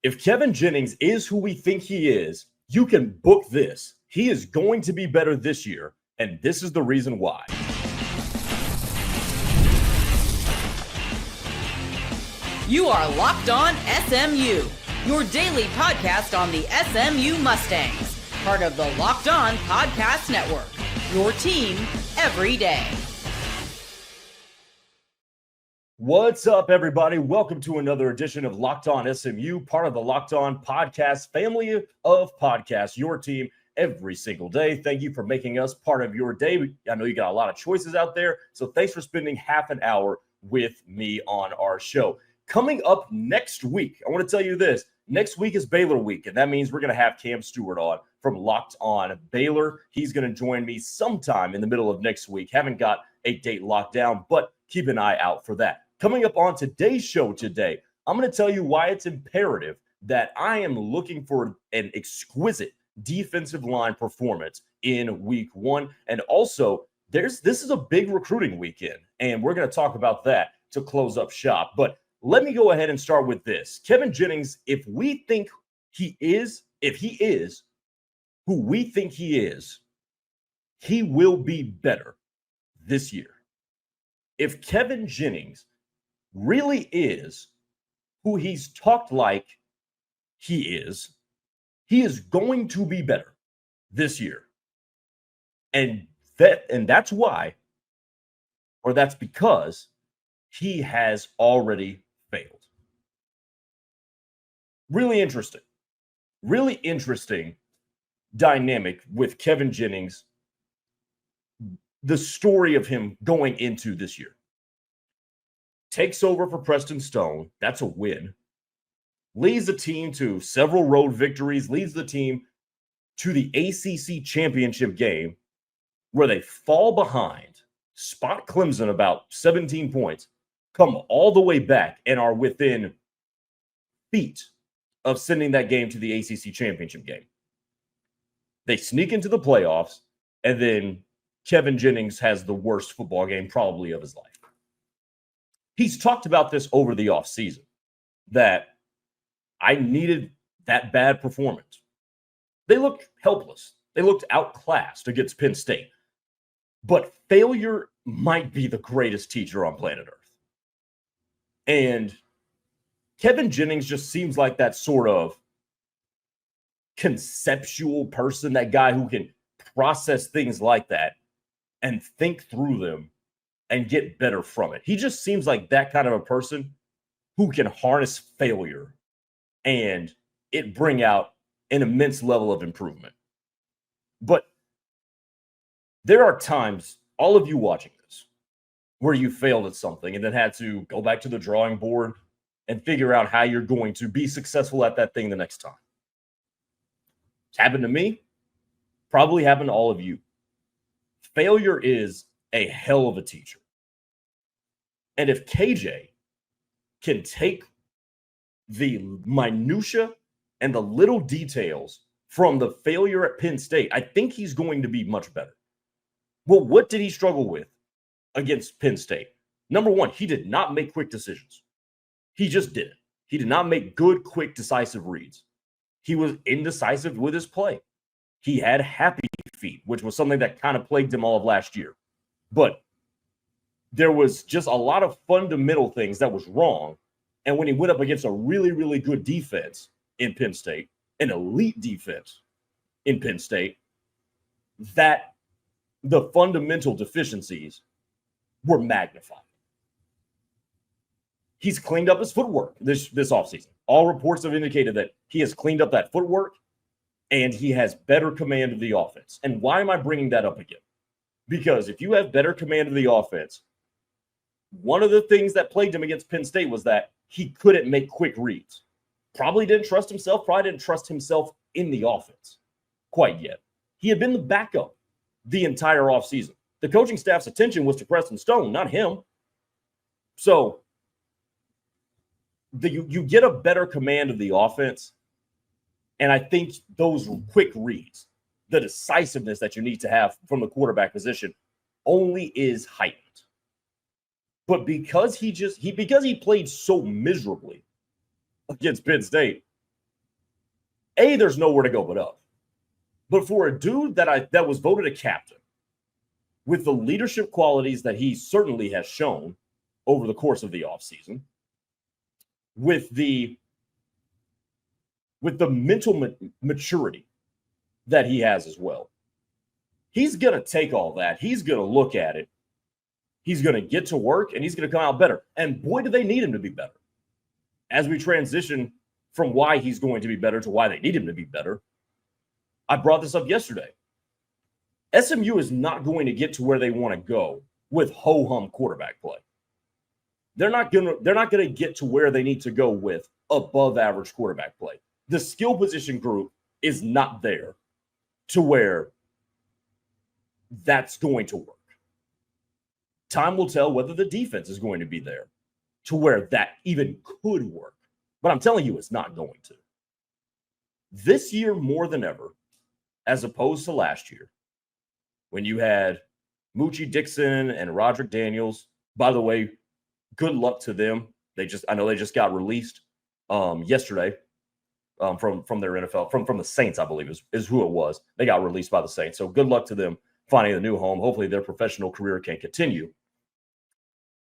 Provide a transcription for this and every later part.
If Kevin Jennings is who we think he is, you can book this. He is going to be better this year, and this is the reason why. You are Locked On SMU, your daily podcast on the SMU Mustangs, part of the Locked On Podcast Network, your team every day. What's up, everybody? Welcome to another edition of Locked On SMU, part of the Locked On Podcast family of podcasts, your team every single day. Thank you for making us part of your day. I know you got a lot of choices out there, so thanks for spending half an hour with me on our show. Coming up next week, I want to tell you this. Next week is Baylor week, and that means we're going to have Cam Stewart on from Locked On Baylor. He's going to join me sometime in the middle of next week. Haven't got a date locked down, but keep an eye out for that. Coming up on today's show today, I'm going to tell you why it's imperative that I am looking for an exquisite defensive line performance in week one. And also, this is a big recruiting weekend, and we're going to talk about that to close up shop. But let me go ahead and start with this. Kevin Jennings, if he is who we think he is, he will be better this year. If Kevin Jennings really is who he's talked like he is going to be better this year. And that's why, or that's because he has already failed. Really interesting dynamic with Kevin Jennings, the story of him going into this year. Takes over for Preston Stone. That's a win. Leads the team to several road victories. Leads the team to the ACC championship game where they fall behind, spot Clemson about 17 points, come all the way back and are within feet of sending that game to the ACC championship game. They sneak into the playoffs, and then Kevin Jennings has the worst football game probably of his life. He's talked about this over the offseason, that I needed that bad performance. They looked helpless. They looked outclassed against Penn State. But failure might be the greatest teacher on planet Earth. And Kevin Jennings just seems like that sort of conceptual person, that guy who can process things like that and think through them and get better from it. He just seems like that kind of a person who can harness failure and it bring out an immense level of improvement. But there are times, all of you watching this, where you failed at something and then had to go back to the drawing board and figure out how you're going to be successful at that thing the next time. It's happened to me, probably happened to all of you. Failure is a hell of a teacher. And if KJ can take the minutia and the little details from the failure at Penn State, I think he's going to be much better. Well, what did he struggle with against Penn State? Number one, he did not make quick decisions. He just didn't. He did not make good, quick, decisive reads. He was indecisive with his play. He had happy feet, which was something that kind of plagued him all of last year. But there was just a lot of fundamental things that was wrong. And when he went up against a really, really good defense in Penn State, an elite defense in Penn State, that the fundamental deficiencies were magnified. He's cleaned up his footwork this offseason. All reports have indicated that he has cleaned up that footwork and he has better command of the offense. And why am I bringing that up again? Because if you have better command of the offense, one of the things that plagued him against Penn State was that he couldn't make quick reads. Probably didn't trust himself, probably didn't trust himself in the offense quite yet. He had been the backup the entire offseason. The coaching staff's attention was to Preston Stone, not him. So you get a better command of the offense, and I think those quick reads, the decisiveness that you need to have from the quarterback position, only is heightened. But because he played so miserably against Penn State, there's nowhere to go but up. But for a dude that was voted a captain with the leadership qualities that he certainly has shown over the course of the offseason, with the mental maturity that he has as well, he's going to take all that. He's going to look at it. He's going to get to work, and he's going to come out better. And boy, do they need him to be better. As we transition from why he's going to be better to why they need him to be better, I brought this up yesterday. SMU is not going to get to where they want to go with ho-hum quarterback play. They're not going to get to where they need to go with above average quarterback play. The skill position group is not there to where that's going to work. Time will tell whether the defense is going to be there to where that even could work. But I'm telling you, it's not going to. This year, more than ever, as opposed to last year, when you had Moochie Dixon and Roderick Daniels. By the way, good luck to them. I know they just got released yesterday from their NFL, from the Saints, I believe is who it was. They got released by the Saints. So good luck to them finding a new home. Hopefully their professional career can continue.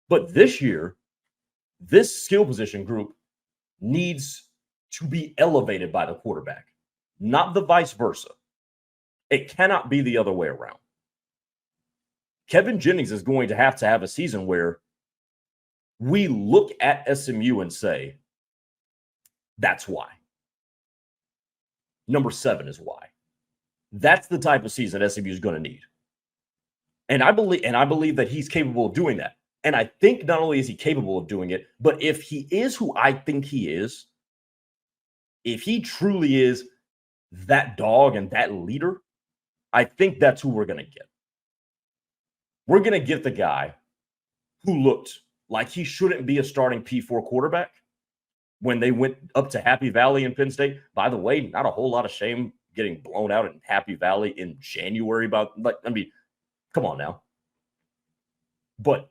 But this year, this skill position group needs to be elevated by the quarterback, not the vice versa. It cannot be the other way around. Kevin Jennings is going to have a season where we look at SMU and say, that's why. Number 7 is why. That's the type of season SMU is going to need. And I believe that he's capable of doing that. And I think not only is he capable of doing it, but if he is who I think he is, if he truly is that dog and that leader, I think that's who we're going to get. We're going to get the guy who looked like he shouldn't be a starting P4 quarterback when they went up to Happy Valley in Penn State. By the way, not a whole lot of shame getting blown out in Happy Valley in January. Come on now. But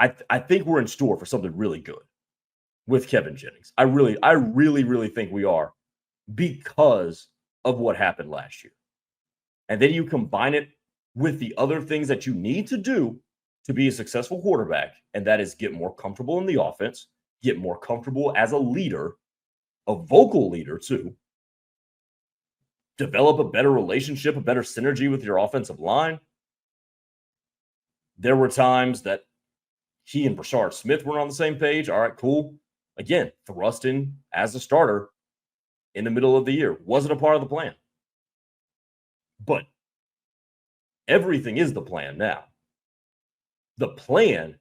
I think we're in store for something really good with Kevin Jennings. I really think we are, because of what happened last year. And then you combine it with the other things that you need to do to be a successful quarterback, and that is get more comfortable in the offense, get more comfortable as a leader, a vocal leader too, develop a better relationship, a better synergy with your offensive line. There were times that he and Brashard Smith weren't on the same page. All right, cool. Again, thrust in as a starter in the middle of the year. Wasn't a part of the plan. But everything is the plan now. The plan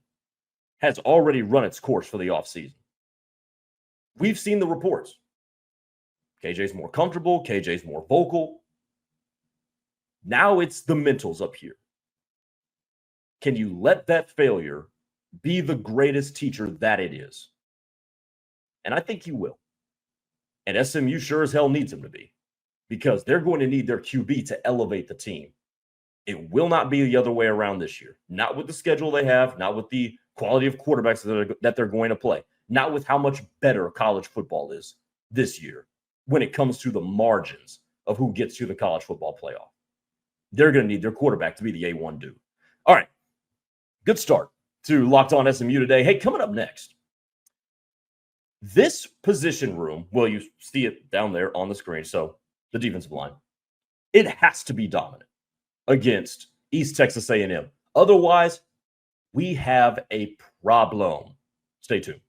has already run its course for the offseason. We've seen the reports. KJ's more comfortable. KJ's more vocal. Now it's the mentals up here. Can you let that failure be the greatest teacher that it is? And I think you will. And SMU sure as hell needs him to be, because they're going to need their QB to elevate the team. It will not be the other way around this year. Not with the schedule they have, not with the quality of quarterbacks that they're going to play, not with how much better college football is this year when it comes to the margins of who gets to the college football playoff. They're going to need their quarterback to be the A1 dude. All right. Good start to Locked On SMU today. Hey, coming up next, this position room, well, you see it down there on the screen, so the defensive line, it has to be dominant against East Texas A&M. Otherwise, we have a problem. Stay tuned.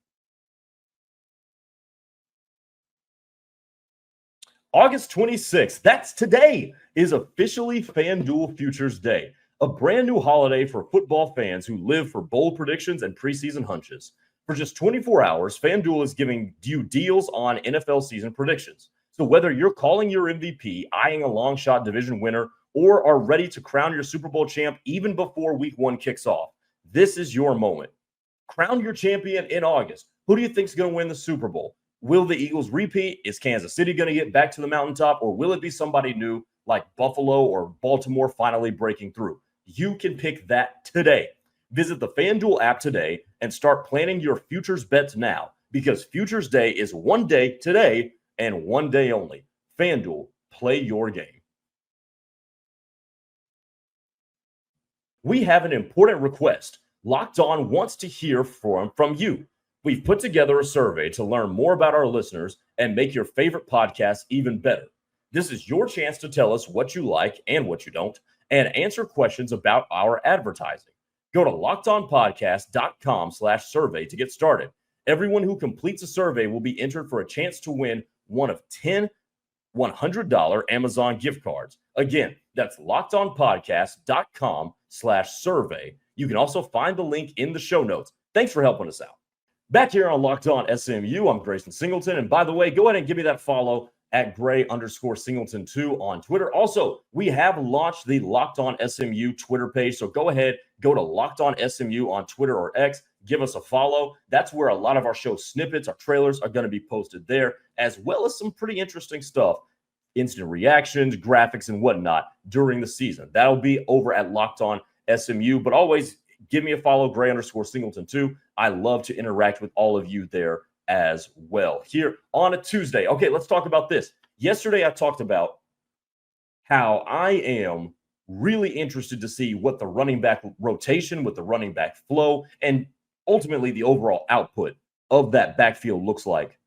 August 26th, that's today, is officially FanDuel Futures Day, a brand new holiday for football fans who live for bold predictions and preseason hunches. For just 24 hours, FanDuel is giving you deals on NFL season predictions. So whether you're calling your MVP, eyeing a long shot division winner, or are ready to crown your Super Bowl champ even before week 1 kicks off, this is your moment. Crown your champion in August. Who do you think is going to win the Super Bowl? Will the Eagles repeat? Is Kansas City going to get back to the mountaintop? Or will it be somebody new like Buffalo or Baltimore finally breaking through? You can pick that today. Visit the FanDuel app today and start planning your futures bets now, because Futures Day is one day today and one day only. FanDuel, play your game. We have an important request. Locked On wants to hear from you. We've put together a survey to learn more about our listeners and make your favorite podcast even better. This is your chance to tell us what you like and what you don't, and answer questions about our advertising. Go to lockedonpodcast.com/survey to get started. Everyone who completes a survey will be entered for a chance to win one of 10 $100 Amazon gift cards. Again, that's lockedonpodcast.com/survey. You can also find the link in the show notes. Thanks for helping us out. Back here on Locked On SMU, I'm Grayson Singleton. And by the way, go ahead and give me that follow at Gray_Singleton2 on Twitter. Also, we have launched the Locked On SMU Twitter page. So go ahead, go to Locked On SMU on Twitter or X. Give us a follow. That's where a lot of our show snippets, our trailers are going to be posted there, as well as some pretty interesting stuff, instant reactions, graphics, and whatnot during the season. That'll be over at Locked On SMU. But always give me a follow, Gray_Singleton2. I love to interact with all of you there as well here on a Tuesday. Okay, let's talk about this. Yesterday, I talked about how I am really interested to see what the running back rotation, with the running back flow, and ultimately the overall output of that backfield looks like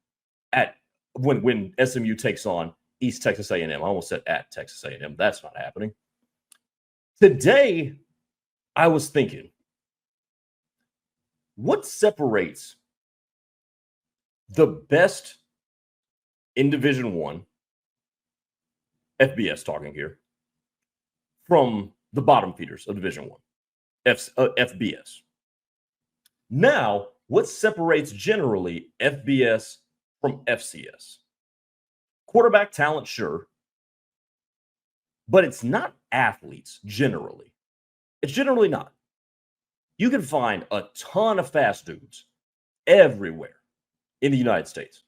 at when SMU takes on East Texas A&M. I almost said at Texas A&M. That's not happening. Today, I was thinking, what separates the best in Division I, FBS talking here, from the bottom feeders of Division I, FBS? Now, what separates generally FBS from FCS? Quarterback talent, sure, but it's not athletes generally. It's generally not. You can find a ton of fast dudes everywhere in the United States.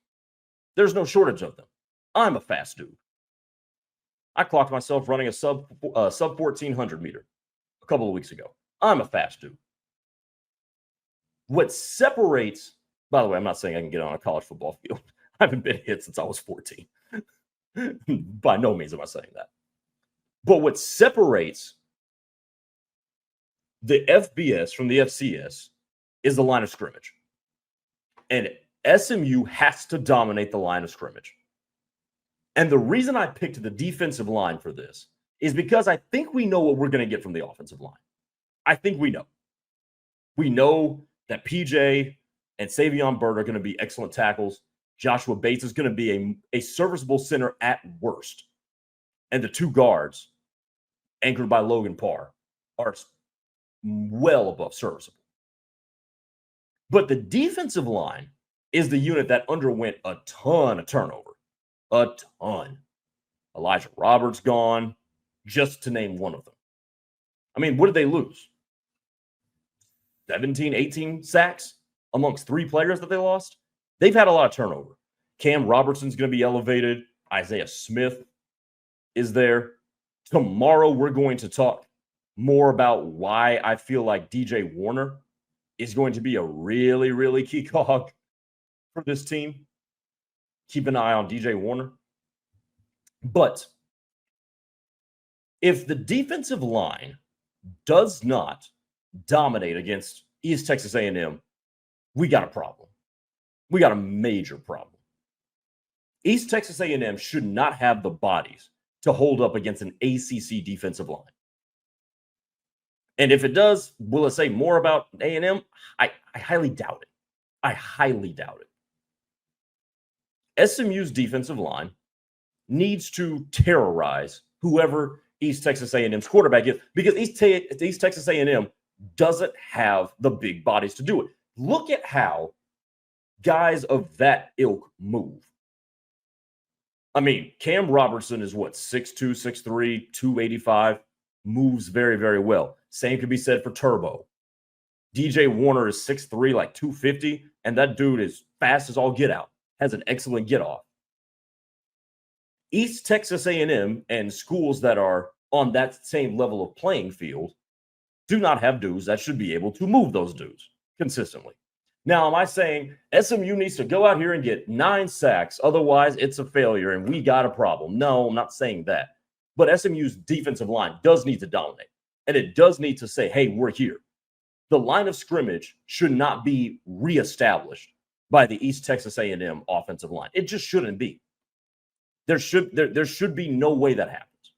There's no shortage of them. I'm a fast dude. I clocked myself running a sub 1400 meter a couple of weeks ago. I'm a fast dude. What separates, by the way, I'm not saying I can get on a college football field. I haven't been hit since I was 14. By no means am I saying that. But what separates the FBS from the FCS is the line of scrimmage. And SMU has to dominate the line of scrimmage. And the reason I picked the defensive line for this is because I think we know what we're going to get from the offensive line. I think we know. We know that PJ and Savion Byrd are going to be excellent tackles. Joshua Bates is going to be a serviceable center at worst. And the two guards, anchored by Logan Parr, are well above serviceable. But the defensive line is the unit that underwent a ton of turnover. A ton. Elijah Roberts gone, just to name one of them. I mean, what did they lose? 17, 18 sacks amongst three players that they lost? They've had a lot of turnover. Cam Robertson's going to be elevated. Isaiah Smith is there. Tomorrow, we're going to talk more about why I feel like DJ Warner is going to be a really, really key cog for this team. Keep an eye on DJ Warner. But if the defensive line does not dominate against East Texas A&M, we got a problem. We got a major problem. East Texas A&M should not have the bodies to hold up against an ACC defensive line. And if it does, will it say more about A&M? I highly doubt it. I highly doubt it. SMU's defensive line needs to terrorize whoever East Texas A&M's quarterback is, because East Texas A&M doesn't have the big bodies to do it. Look at how guys of that ilk move. I mean, Cam Robertson is what, 6'2", 6'3", 285, moves very, very well. Same could be said for Turbo. DJ Warner is 6'3", like 250, and that dude is fast as all get out. Has an excellent get off. East Texas A&M and schools that are on that same level of playing field do not have dudes that should be able to move those dudes consistently. Now, am I saying SMU needs to go out here and get 9 sacks? Otherwise, it's a failure and we got a problem. No, I'm not saying that. But SMU's defensive line does need to dominate. And it does need to say, hey, we're here. The line of scrimmage should not be reestablished by the East Texas A&M offensive line. It just shouldn't be. There should be no way that happens.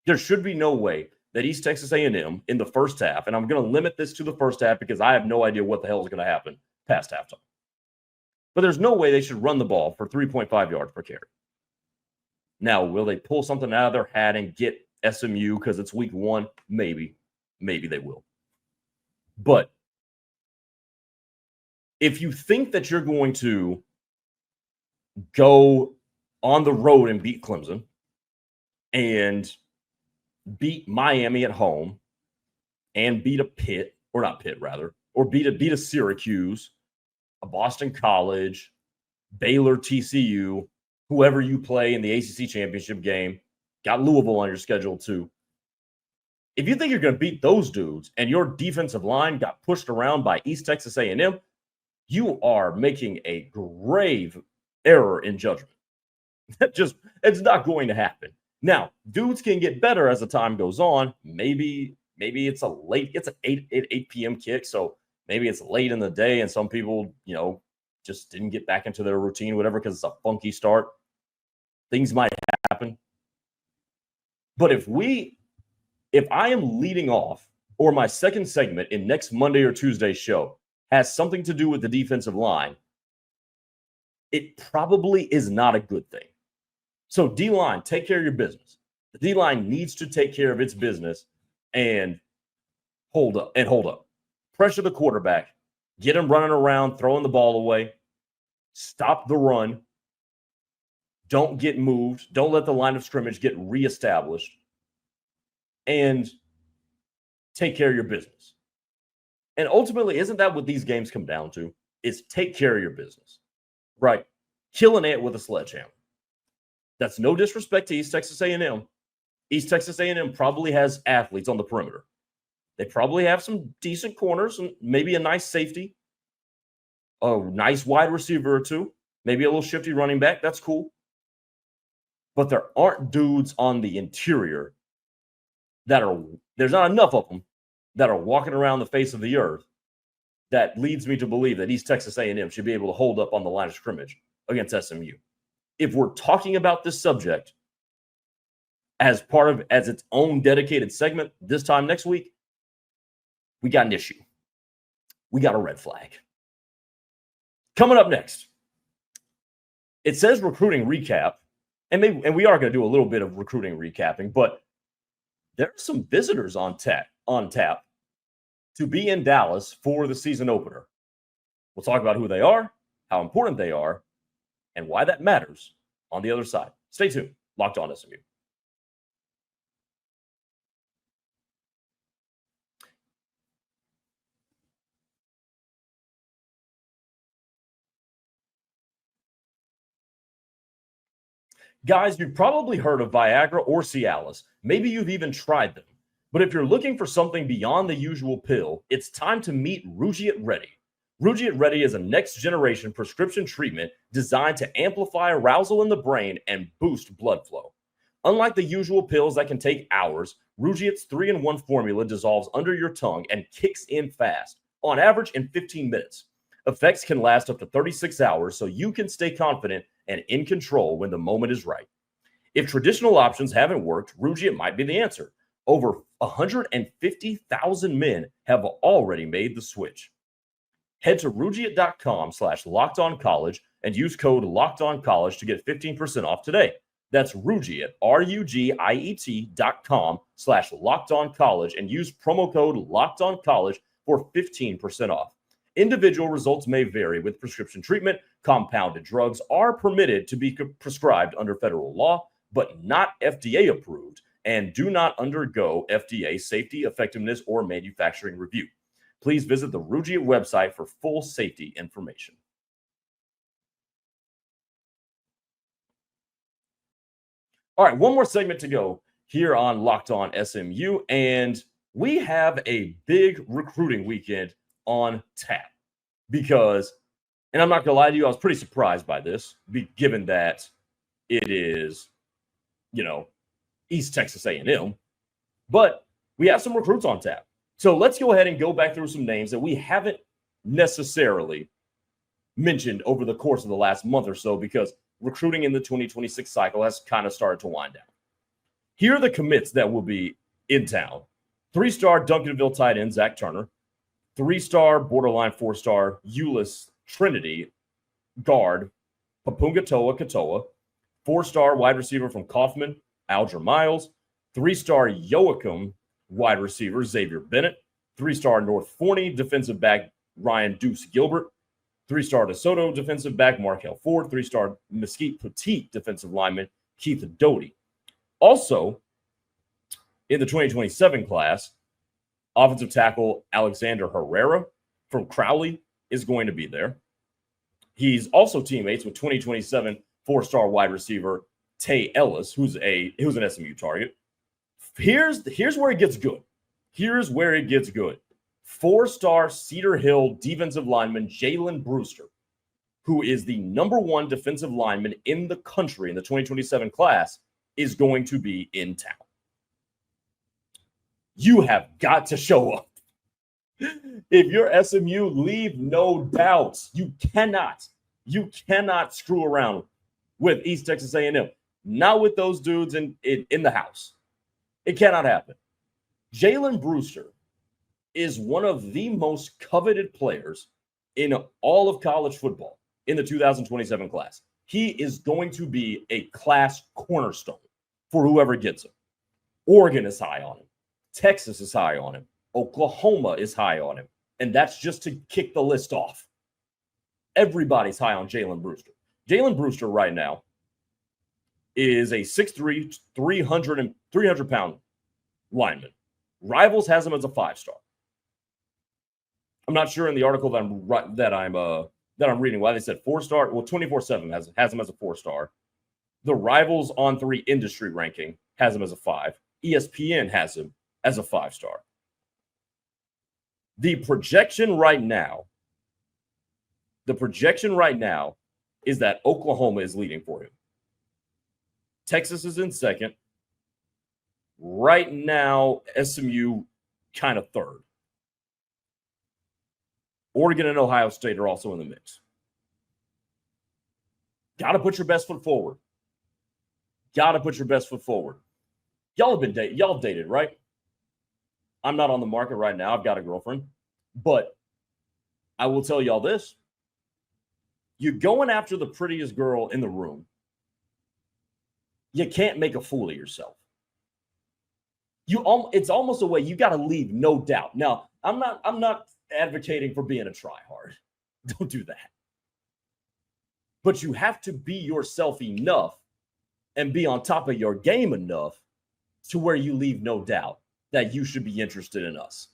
There should be no way that East Texas A&M in the first half, and I'm going to limit this to the first half because I have no idea what the hell is going to happen past halftime. But there's no way they should run the ball for 3.5 yards per carry. Now, will they pull something out of their hat and get SMU because it's week 1? Maybe. Maybe they will. But if you think that you're going to go on the road and beat Clemson and beat Miami at home and beat a Pitt, or not Pitt rather, or beat a Syracuse, a Boston College, Baylor, TCU, whoever you play in the ACC championship game, got Louisville on your schedule too. If you think you're going to beat those dudes and your defensive line got pushed around by East Texas A&M, you are making a grave error in judgment. It's not going to happen. Now, dudes can get better as the time goes on. Maybe it's an 8 p.m. kick, so maybe it's late in the day and some people, just didn't get back into their routine, whatever, because it's a funky start. Things might happen. But if I am leading off, or my second segment in next Monday or Tuesday's show has something to do with the defensive line, it probably is not a good thing. So D-line, take care of your business. The D-line needs to take care of its business and hold up. Pressure the quarterback. Get him running around, throwing the ball away. Stop the run. Don't get moved. Don't let the line of scrimmage get reestablished. And take care of your business. And ultimately, isn't that what these games come down to? Is take care of your business. Right? Kill an ant with a sledgehammer. That's no disrespect to East Texas A&M. East Texas A&M probably has athletes on the perimeter. They probably have some decent corners and maybe a nice safety, a nice wide receiver or two, maybe a little shifty running back. That's cool. But there aren't dudes on the interior there's not enough of them that are walking around the face of the earth that leads me to believe that East Texas A&M should be able to hold up on the line of scrimmage against SMU. If we're talking about this subject as its own dedicated segment this time next week, we got an issue. We got a red flag. Coming up next, it says recruiting recap, and we are going to do a little bit of recruiting recapping, but there are some visitors on tap to be in Dallas for the season opener. We'll talk about who they are, how important they are, and why that matters on the other side. Stay tuned. Locked On SMU. Guys, you've probably heard of Viagra or Cialis. Maybe you've even tried them. But if you're looking for something beyond the usual pill, it's time to meet Rugiet Ready. Rugiet Ready is a next-generation prescription treatment designed to amplify arousal in the brain and boost blood flow. Unlike the usual pills that can take hours, Rugiet's 3-in-1 formula dissolves under your tongue and kicks in fast, on average in 15 minutes. Effects can last up to 36 hours, so you can stay confident and in control when the moment is right. If traditional options haven't worked, Rugiet might be the answer. Over 150,000 men have already made the switch. Head to Rugiet.com/LockedOnCollege and use code LockedOnCollege to get 15% off today. That's Rugiet, RUGIET.com/LockedOnCollege and use promo code LockedOnCollege for 15% off. Individual results may vary with prescription treatment. Compounded drugs are permitted to be prescribed under federal law, but not FDA approved, and do not undergo FDA safety, effectiveness, or manufacturing review. Please visit the Rugiet website for full safety information. All right, one more segment to go here on Locked On SMU, and we have a big recruiting weekend on tap. because, and I'm not going to lie to you, I was pretty surprised by this, given that it is, East Texas A&M. But we have some recruits on tap. So let's go ahead and go back through some names that we haven't necessarily mentioned over the course of the last month or so, because recruiting in the 2026 cycle has kind of started to wind down. Here are the commits that will be in town. 3-star Duncanville tight end Zach Turner. 3-star borderline 4-star Euless Trinity guard Papunga Katoa. 4-star wide receiver from Kaufman, Aldra Miles. 3-star Joachim wide receiver Xavier Bennett. 3-star North Forney defensive back Ryan Deuce Gilbert. 3-star DeSoto defensive back Markel Ford. 3-star Mesquite Petite defensive lineman Keith Doty. Also, in the 2027 class, offensive tackle Alexander Herrera from Crowley is going to be there. He's also teammates with 2027 4-star wide receiver Tay Ellis, who's an SMU target. Here's where it gets good. 4-star Cedar Hill defensive lineman Jalen Brewster, who is the number 1 defensive lineman in the country in the 2027 class, is going to be in town. You have got to show up. If you're SMU, leave no doubts. You cannot screw around with East Texas A&M. Not with those dudes in the house. It cannot happen. Jalen Brewster is one of the most coveted players in all of college football in the 2027 class. He is going to be a class cornerstone for whoever gets him. Oregon is high on him. Texas is high on him. Oklahoma is high on him. And that's just to kick the list off. Everybody's high on Jalen Brewster. Jalen Brewster right now is a 6'3", 300-pound lineman. Rivals has him as a 5-star. I'm not sure in the article that I'm reading why they said 4-star. Well, 24/7 has him as a 4-star. The Rivals on 3 industry ranking has him as a 5. ESPN has him as a 5-star. The projection right now is that Oklahoma is leading for him. Texas is in second. Right now, SMU kind of third. Oregon and Ohio State are also in the mix. Got to put your best foot forward. Y'all have dated, right? I'm not on the market right now. I've got a girlfriend. But I will tell y'all this. You're going after the prettiest girl in the room. You can't make a fool of yourself. It's almost a way you got to leave no doubt. Now, I'm not advocating for being a tryhard. Don't do that. But you have to be yourself enough and be on top of your game enough to where you leave no doubt that you should be interested in us.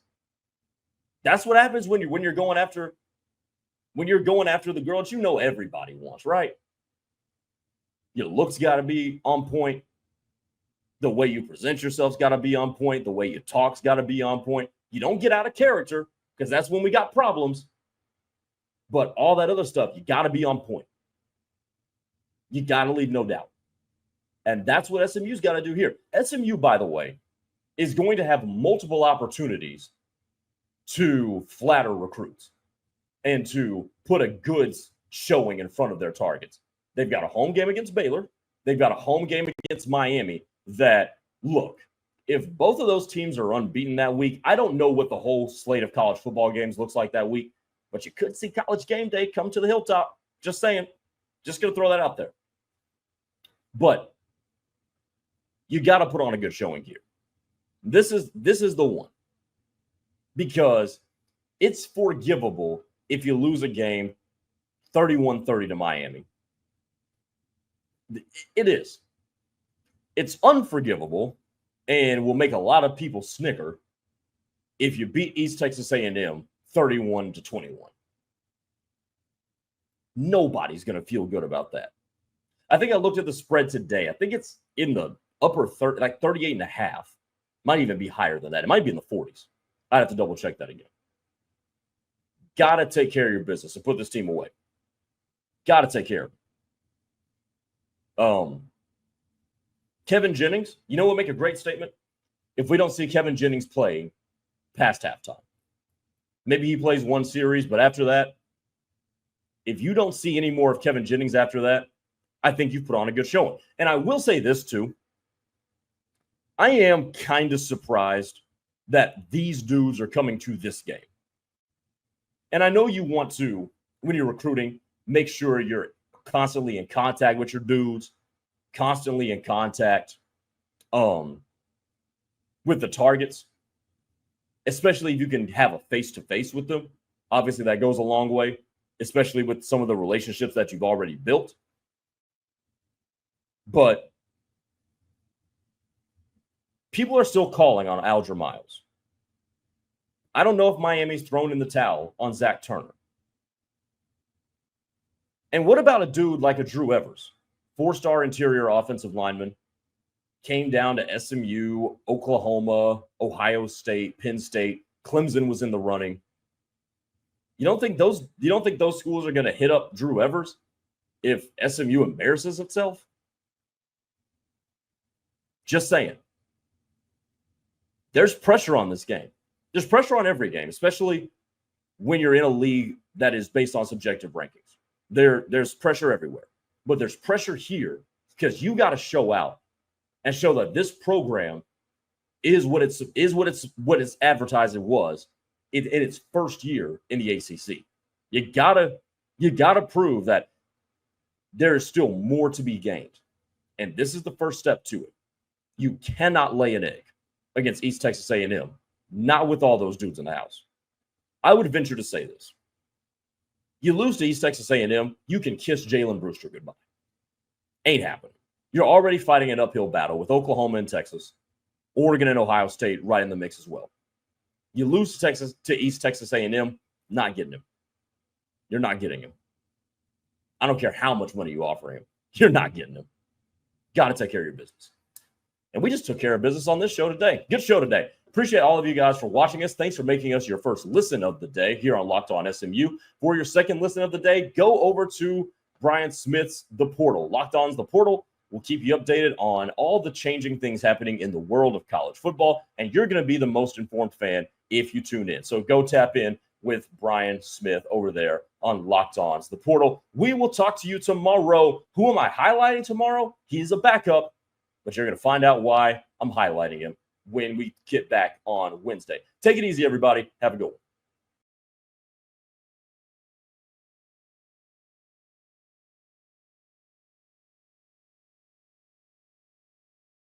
That's what happens when you're going after the girl that you know everybody wants, right? Your looks got to be on point. The way you present yourself's got to be on point. The way you talk's got to be on point. You don't get out of character, because that's when we got problems. But all that other stuff, you got to be on point. You got to leave no doubt. And that's what SMU's got to do here. SMU, by the way, is going to have multiple opportunities to flatter recruits and to put a good showing in front of their targets. They've got a home game against Baylor. They've got a home game against Miami that, look, if both of those teams are unbeaten that week, I don't know what the whole slate of college football games looks like that week, but you could see College Game Day come to the Hilltop. Just saying. Just going to throw that out there. But you got to put on a good showing here. This is the one. Because it's forgivable if you lose a game 31-30 to Miami. It is. It's unforgivable and will make a lot of people snicker if you beat East Texas A&M 31-21. Nobody's going to feel good about that. I think I looked at the spread today. I think it's in the upper 30, like 38.5. Might even be higher than that. It might be in the 40s. I'd have to double check that again. got to take care of your business and put this team away. Got to take care of it. Kevin Jennings, you know what would make a great statement? If we don't see Kevin Jennings playing past halftime. Maybe he plays one series, but after that, if you don't see any more of Kevin Jennings after that, I think you've put on a good showing. And I will say this too. I am kind of surprised that these dudes are coming to this game. And I know you want to, when you're recruiting, make sure you're constantly in contact with your dudes, constantly in contact with the targets, especially if you can have a face-to-face with them. Obviously, that goes a long way, especially with some of the relationships that you've already built. But people are still calling on Aldra Miles. I don't know if Miami's thrown in the towel on Zach Turner. And what about a dude like a Drew Evers, 4-star interior offensive lineman, came down to SMU, Oklahoma, Ohio State, Penn State, Clemson was in the running. You don't think those schools are going to hit up Drew Evers if SMU embarrasses itself? Just saying. There's pressure on this game. There's pressure on every game, especially when you're in a league that is based on subjective rankings. There's pressure everywhere. But there's pressure here because you got to show out and show that this program is what its advertising was in its first year in the ACC. You gotta prove that there is still more to be gained, and this is the first step to it. You cannot lay an egg against East Texas A&M, not with all those dudes in the house. I would venture to say this: you lose to East Texas A&M, you can kiss Jalen Brewster goodbye. Ain't happening. You're already fighting an uphill battle with Oklahoma and Texas, Oregon and Ohio State right in the mix as well. You lose to East Texas A&M, not getting him. You're not getting him. I don't care how much money you offer him. You're not getting him. Got to take care of your business. And we just took care of business on this show today. Good show today. Appreciate all of you guys for watching us. Thanks for making us your first listen of the day here on Locked On SMU. For your second listen of the day, go over to Brian Smith's The Portal. Locked On's The Portal will keep you updated on all the changing things happening in the world of college football, and you're going to be the most informed fan if you tune in. So go tap in with Brian Smith over there on Locked On's The Portal. We will talk to you tomorrow. Who am I highlighting tomorrow? He's a backup, but you're going to find out why I'm highlighting him when we get back on Wednesday. Take it easy, everybody. Have a good one.